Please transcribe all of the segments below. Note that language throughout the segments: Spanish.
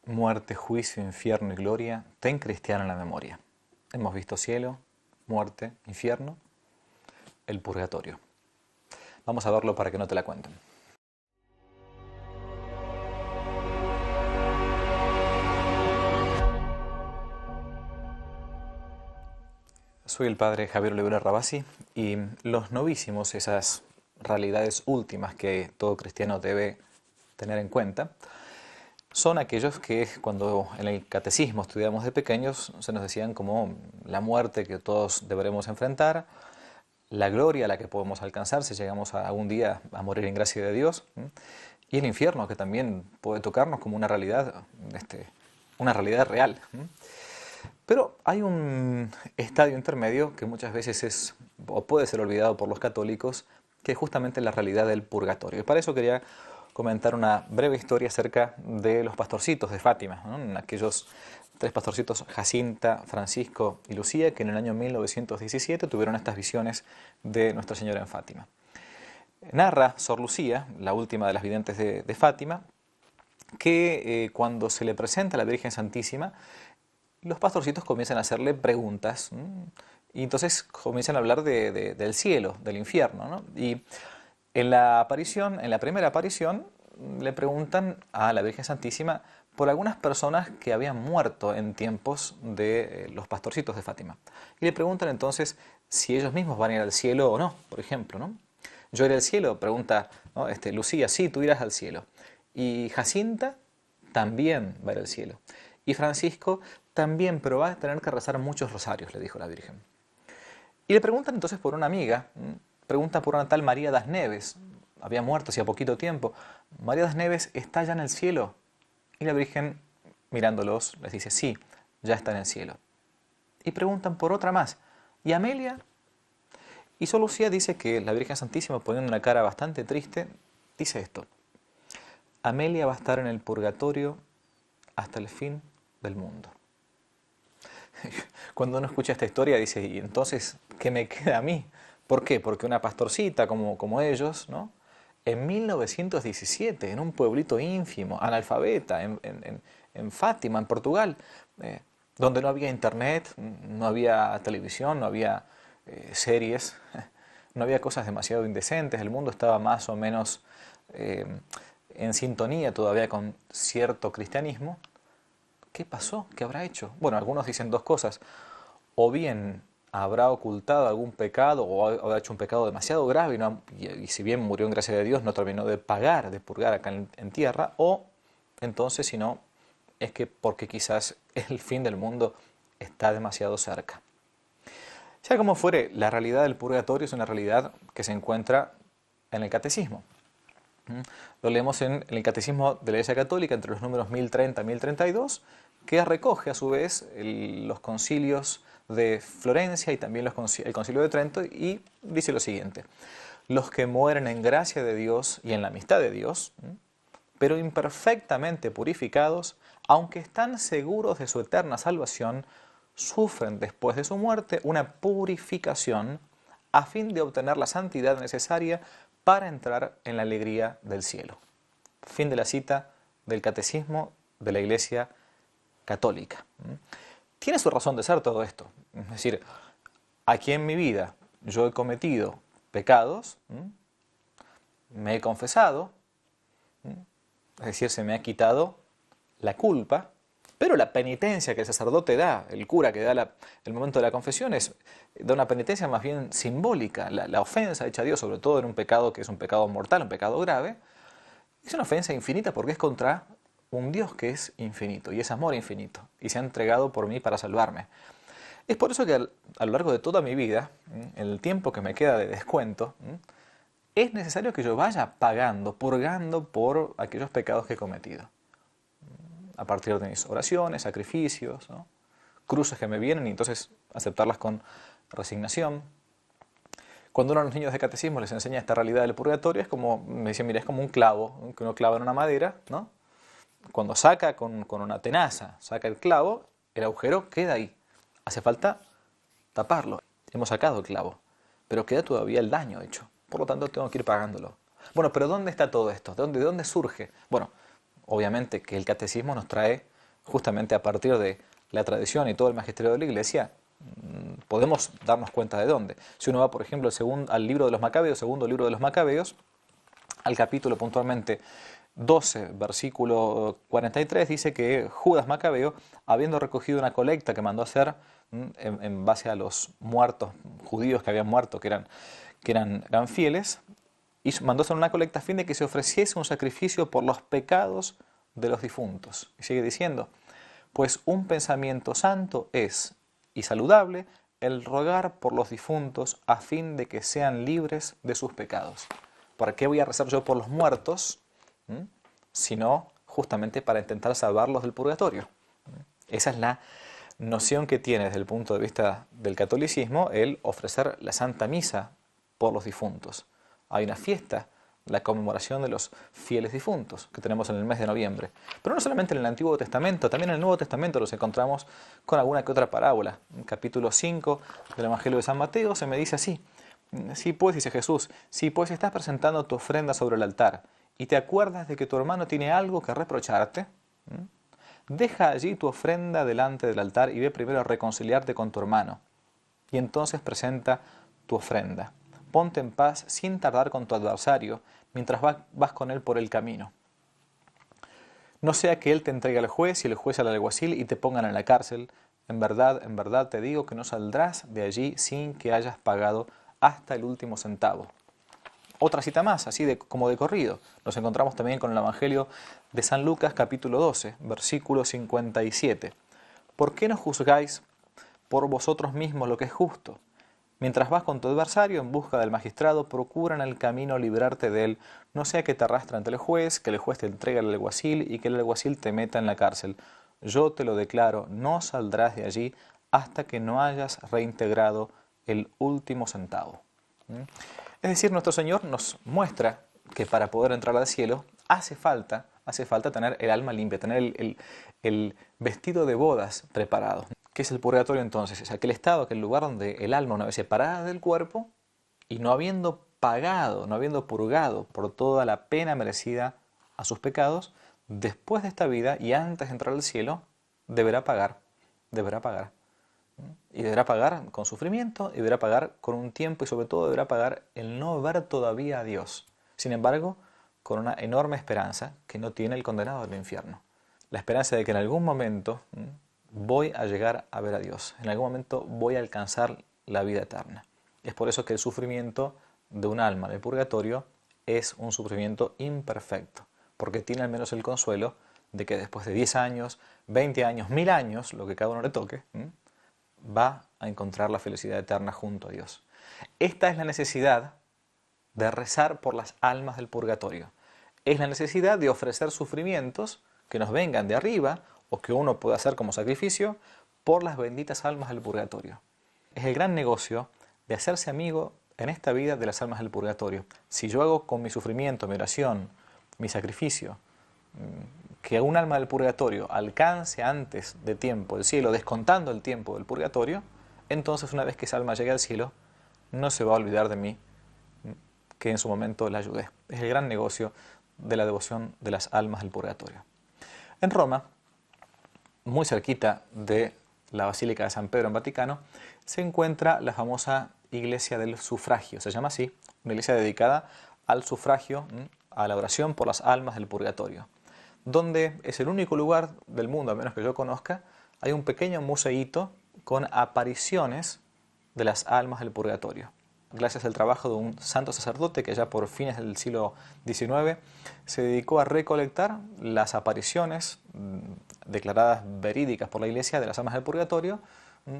Muerte, juicio, infierno y gloria, ten cristiano en la memoria. Hemos visto cielo, muerte, infierno, el purgatorio. Vamos a verlo para que no te la cuenten. Soy el padre Javier Olivera Rabasi y los novísimos, esas realidades últimas que todo cristiano debe tener en cuenta, son aquellos que cuando en el catecismo estudiamos de pequeños se nos decían como la muerte que todos deberemos enfrentar, la gloria a la que podemos alcanzar si llegamos a algún día a morir en gracia de Dios, y el infierno que también puede tocarnos como una realidad real. Pero hay un estadio intermedio que muchas veces es o puede ser olvidado por los católicos, que es justamente la realidad del purgatorio. Y para eso quería comentar una breve historia acerca de los pastorcitos de Fátima, ¿no? Aquellos tres pastorcitos, Jacinta, Francisco y Lucía, que en el año 1917 tuvieron estas visiones de Nuestra Señora en Fátima. Narra Sor Lucía, la última de las videntes de Fátima, que cuando se le presenta a la Virgen Santísima, los pastorcitos comienzan a hacerle preguntas, y entonces comienzan a hablar del cielo, del infierno, ¿no? Y en la primera aparición, le preguntan a la Virgen Santísima por algunas personas que habían muerto en tiempos de los pastorcitos de Fátima. Y le preguntan entonces si ellos mismos van a ir al cielo o no, por ejemplo, ¿no? Yo iré al cielo, pregunta, ¿no? Lucía, sí, tú irás al cielo. Y Jacinta también va a ir al cielo. Y Francisco también, pero va a tener que rezar muchos rosarios, le dijo la Virgen. Y le preguntan entonces por una amiga, preguntan por una tal María das Neves, había muerto hacía poquito tiempo. María das Neves está ya en el cielo. Y la Virgen, mirándolos, les dice, sí, ya está en el cielo. Y preguntan por otra más, ¿y Amelia? Y Sor Lucía dice que la Virgen Santísima, poniendo una cara bastante triste, dice esto: Amelia va a estar en el purgatorio hasta el fin del mundo. Cuando uno escucha esta historia dice, ¿y entonces qué me queda a mí? ¿Por qué? Porque una pastorcita como ellos, ¿no? En 1917, en un pueblito ínfimo, analfabeta, en Fátima, en Portugal, donde no había internet, no había televisión, no había series, no había cosas demasiado indecentes, el mundo estaba más o menos en sintonía todavía con cierto cristianismo. ¿Qué pasó? ¿Qué habrá hecho? Bueno, algunos dicen dos cosas. O bien habrá ocultado algún pecado o habrá hecho un pecado demasiado grave y si bien murió en gracia de Dios no terminó de pagar, de purgar acá en tierra, o entonces si no es que porque quizás el fin del mundo está demasiado cerca. Sea como fuere, la realidad del purgatorio es una realidad que se encuentra en el catecismo. Lo leemos en el Catecismo de la Iglesia Católica entre los números 1030 y 1032, que recoge a su vez los concilios de Florencia y también el concilio de Trento, y dice lo siguiente: los que mueren en gracia de Dios y en la amistad de Dios, pero imperfectamente purificados, aunque están seguros de su eterna salvación, sufren después de su muerte una purificación a fin de obtener la santidad necesaria para entrar en la alegría del cielo. Fin de la cita del Catecismo de la Iglesia Católica. Tiene su razón de ser todo esto. Es decir, aquí en mi vida yo he cometido pecados, me he confesado, es decir, se me ha quitado la culpa, pero la penitencia que el sacerdote da, el cura que da el momento de la confesión, da una penitencia más bien simbólica. La ofensa hecha a Dios, sobre todo en un pecado que es un pecado mortal, un pecado grave, es una ofensa infinita porque es contra un Dios que es infinito y es amor infinito y se ha entregado por mí para salvarme. Es por eso que a lo largo de toda mi vida, en el tiempo que me queda de descuento, es necesario que yo vaya pagando, purgando por aquellos pecados que he cometido. A partir de mis oraciones, sacrificios, ¿no? Cruces que me vienen y entonces aceptarlas con resignación. Cuando uno a los niños de catecismo les enseña esta realidad del purgatorio, es como, me dicen, mira, es como un clavo, que uno clava en una madera, ¿no? Cuando saca con una tenaza, saca el clavo, el agujero queda ahí. Hace falta taparlo. Hemos sacado el clavo, pero queda todavía el daño hecho. Por lo tanto, tengo que ir pagándolo. Bueno, pero ¿dónde está todo esto? ¿De dónde surge? Bueno, obviamente que el catecismo nos trae justamente a partir de la tradición y todo el magisterio de la Iglesia, podemos darnos cuenta de dónde. Si uno va, por ejemplo, al libro de los Macabeos, segundo libro de los Macabeos, al capítulo puntualmente 12, versículo 43, dice que Judas Macabeo, habiendo recogido una colecta que mandó hacer en base a los muertos judíos que habían muerto, que eran fieles, y mandó hacer una colecta a fin de que se ofreciese un sacrificio por los pecados de los difuntos. Y sigue diciendo, pues un pensamiento santo es, y saludable, el rogar por los difuntos a fin de que sean libres de sus pecados. ¿Para qué voy a rezar yo por los muertos? Sino justamente para intentar salvarlos del purgatorio. Esa es la noción que tiene desde el punto de vista del catolicismo el ofrecer la Santa Misa por los difuntos. Hay una fiesta, la conmemoración de los fieles difuntos, que tenemos en el mes de noviembre. Pero no solamente en el Antiguo Testamento, también en el Nuevo Testamento los encontramos con alguna que otra parábola. En capítulo 5 del Evangelio de San Mateo se me dice así, sí pues, dice Jesús, si pues estás presentando tu ofrenda sobre el altar y te acuerdas de que tu hermano tiene algo que reprocharte, deja allí tu ofrenda delante del altar y ve primero a reconciliarte con tu hermano. Y entonces presenta tu ofrenda. Ponte en paz sin tardar con tu adversario mientras vas con él por el camino. No sea que él te entregue al juez y el juez al alguacil y te pongan en la cárcel. En verdad te digo que no saldrás de allí sin que hayas pagado hasta el último centavo. Otra cita más, así como de corrido. Nos encontramos también con el Evangelio de San Lucas, capítulo 12, versículo 57. ¿Por qué no juzgáis por vosotros mismos lo que es justo? Mientras vas con tu adversario en busca del magistrado, procura en el camino librarte de él, no sea que te arrastre ante el juez, que el juez te entregue al alguacil y que el alguacil te meta en la cárcel. Yo te lo declaro, no saldrás de allí hasta que no hayas reintegrado el último centavo. Es decir, nuestro Señor nos muestra que para poder entrar al cielo hace falta tener el alma limpia, tener el vestido de bodas preparado. ¿Qué es el purgatorio entonces? Es aquel estado, aquel lugar donde el alma, una vez separada del cuerpo y no habiendo pagado, no habiendo purgado por toda la pena merecida a sus pecados, después de esta vida y antes de entrar al cielo, deberá pagar. Y deberá pagar con sufrimiento, y deberá pagar con un tiempo y sobre todo deberá pagar el no ver todavía a Dios. Sin embargo, con una enorme esperanza que no tiene el condenado del infierno. La esperanza de que en algún momento voy a llegar a ver a Dios. En algún momento voy a alcanzar la vida eterna. Es por eso que el sufrimiento de un alma en el purgatorio es un sufrimiento imperfecto, porque tiene al menos el consuelo de que después de 10 años, 20 años, 1000 años, lo que cada uno le toque, va a encontrar la felicidad eterna junto a Dios. Esta es la necesidad de rezar por las almas del purgatorio. Es la necesidad de ofrecer sufrimientos que nos vengan de arriba o que uno pueda hacer como sacrificio por las benditas almas del purgatorio. Es el gran negocio de hacerse amigo en esta vida de las almas del purgatorio. Si yo hago con mi sufrimiento, mi oración, mi sacrificio, que un alma del purgatorio alcance antes de tiempo el cielo, descontando el tiempo del purgatorio, entonces una vez que esa alma llegue al cielo, no se va a olvidar de mí, que en su momento la ayudé. Es el gran negocio de la devoción de las almas del purgatorio. En Roma, muy cerquita de la Basílica de San Pedro en Vaticano, se encuentra la famosa Iglesia del Sufragio, se llama así, una iglesia dedicada al sufragio, a la oración por las almas del purgatorio, donde es el único lugar del mundo, a menos que yo conozca, hay un pequeño museíto con apariciones de las almas del purgatorio. Gracias al trabajo de un santo sacerdote que ya por fines del siglo XIX se dedicó a recolectar las apariciones declaradas verídicas por la Iglesia de las almas del purgatorio.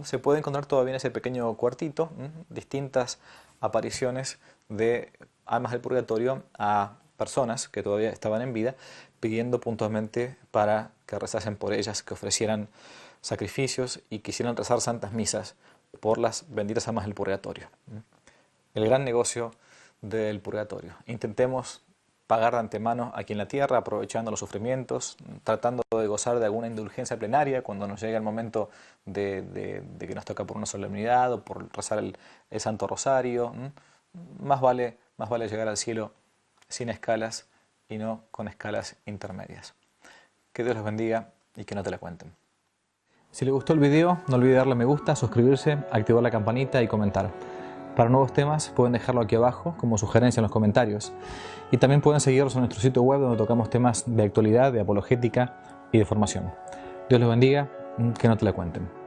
Se puede encontrar todavía en ese pequeño cuartito distintas apariciones de almas del purgatorio a personas que todavía estaban en vida, pidiendo puntualmente para que rezasen por ellas, que ofrecieran sacrificios y quisieran rezar santas misas por las benditas almas del purgatorio. El gran negocio del purgatorio. Intentemos pagar de antemano aquí en la tierra, aprovechando los sufrimientos, tratando de gozar de alguna indulgencia plenaria cuando nos llegue el momento de que nos toca por una solemnidad o por rezar el Santo Rosario. Más vale llegar al cielo sin escalas y no con escalas intermedias. Que Dios los bendiga y que no te la cuenten. Si le gustó el video, no olvide darle me gusta, suscribirse, activar la campanita y comentar. Para nuevos temas pueden dejarlo aquí abajo como sugerencia en los comentarios. Y también pueden seguirnos en nuestro sitio web donde tocamos temas de actualidad, de apologética y de formación. Dios los bendiga, que no te la cuenten.